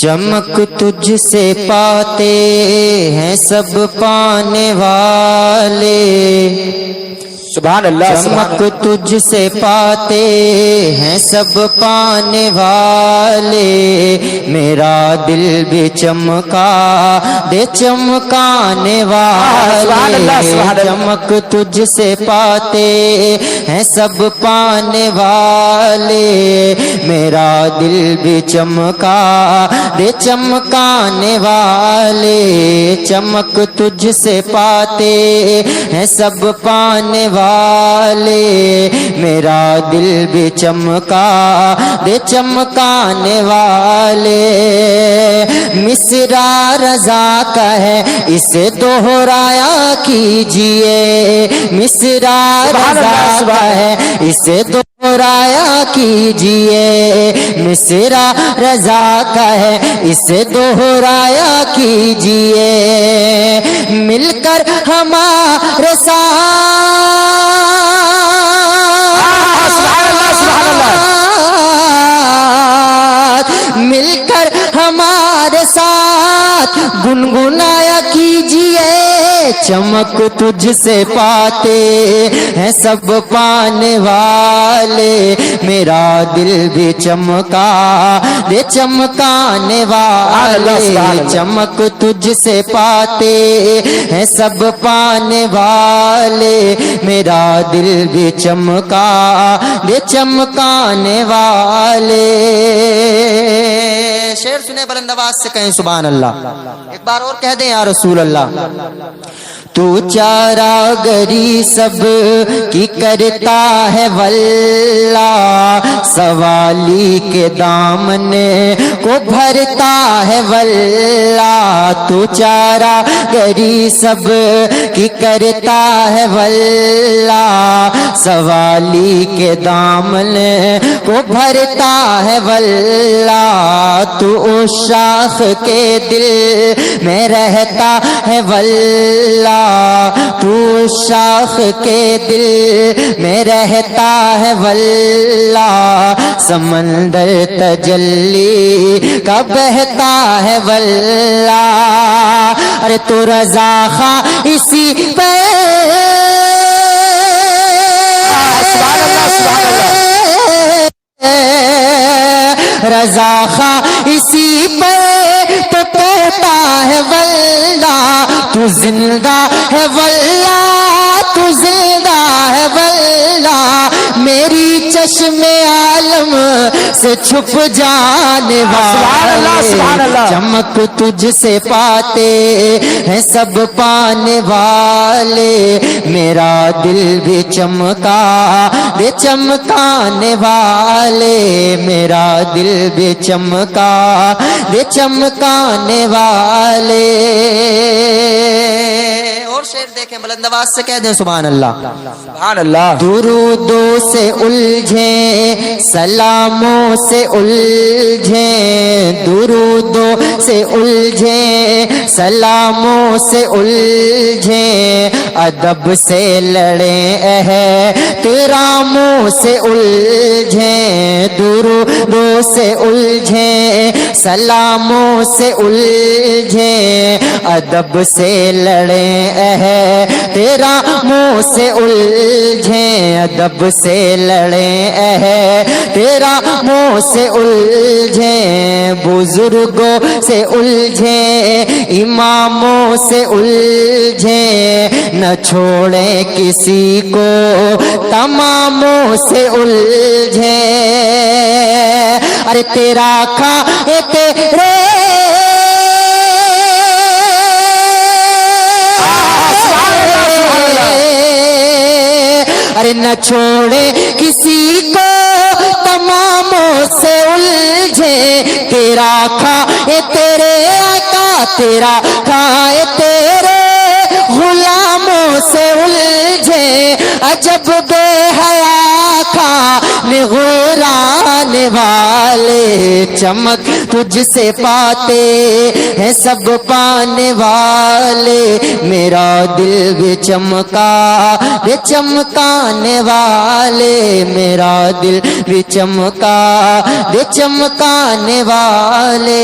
چمک تجھ سے پاتے ہیں سب پانے والے، سبحان اللہ، چمک تجھ سے پاتے ہیں سب پانے والے، میرا دل بھی چمکا دے چمکانے والے، چمک تجھ سے پاتے ہیں سب پانے والے، میرا دل بھی چمکا دے چمکانے والے، چمک تجھ سے پاتے ہیں سب پانے والے، میرا دل بھی چمکا دے چمکانے والے، مصرع رضا کا ہے اسے دوہرایا کیجئے، مصرع رضا کا ہے اسے دوہرایا کیجئے، مصرع رضا کا ہے اسے دوہرایا کیجئے، مل کر ہمارے ساتھ مل کر ہمارے ساتھ گنگنایا کیجئے، چمک تجھ سے پاتے ہیں سب پانے والے، میرا دل بھی چمکا دے چمکانے والے، چمک تجھ سے پاتے ہیں سب پانے والے، میرا دل بھی چمکا دے چمکانے والے۔ شعر سنے بلند آواز سے کہیں سبحان اللہ، ایک بار اور کہہ دیں یا رسول اللہ۔ تو چارہ گری سب کی کرتا ہے واللہ، سوالی کے دامن کو بھرتا ہے واللہ، تو چارہ گری سب کی کرتا ہے واللہ، سوالی کے دامن کو بھرتا ہے واللہ، تو اس شاخ کے دل میں رہتا ہے واللہ، تو شاخ کے دل میں رہتا ہے واللہ، سمندر تجلی کا بہتا ہے واللہ، ارے تو رضا خواں اسی پہ رضا خواں اسی پہ تو کہتا ہے واللہ، تو زندہ ہے واللہ، تو زندہ ہے واللہ، میری چشم عالم سے چھپ جانے والے، چمک تجھ سے پاتے ہیں سب پانے والے، میرا دل بھی چمکا دے چمکانے والے، میرا دل بھی چمکا دے چمکانے والے۔ اور شعر دیکھیں بلند آواز سے کہہ دیں سبحان اللہ، سبحان اللہ، درودوں سے الجھیں سلاموں سے الجھیں، درودوں سے الجھیں سلاموں سے الجھیں، ادب سے لڑیں احتراموں سے الجھیں، درودوں سے الجھیں سلاموں سے الجھیں، ادب سے لڑیں احتراموں سے الجھیں، ادب سے لڑیں احتراموں سے الجھیں، بزرگوں سے الجھیں اماموں سے الجھیں، نہ چھوڑیں کسی کو تماموں سے الجھیں، ارے تیرا کھائے تیرے ارے نہ چھوڑے کسی کو تماموں سے الجھے، تیرا کھائے تیرے آقا، تیرا کھائے تیرے غلاموں سے الجھے، عجب بے حیا کھانے غرانے والے چمک تجھ سے پاتے ہیں سب پانے والے میرا دل بھی چمکا یہ چمکانے والے میرا دل بھی چمکا یہ چمکانے والے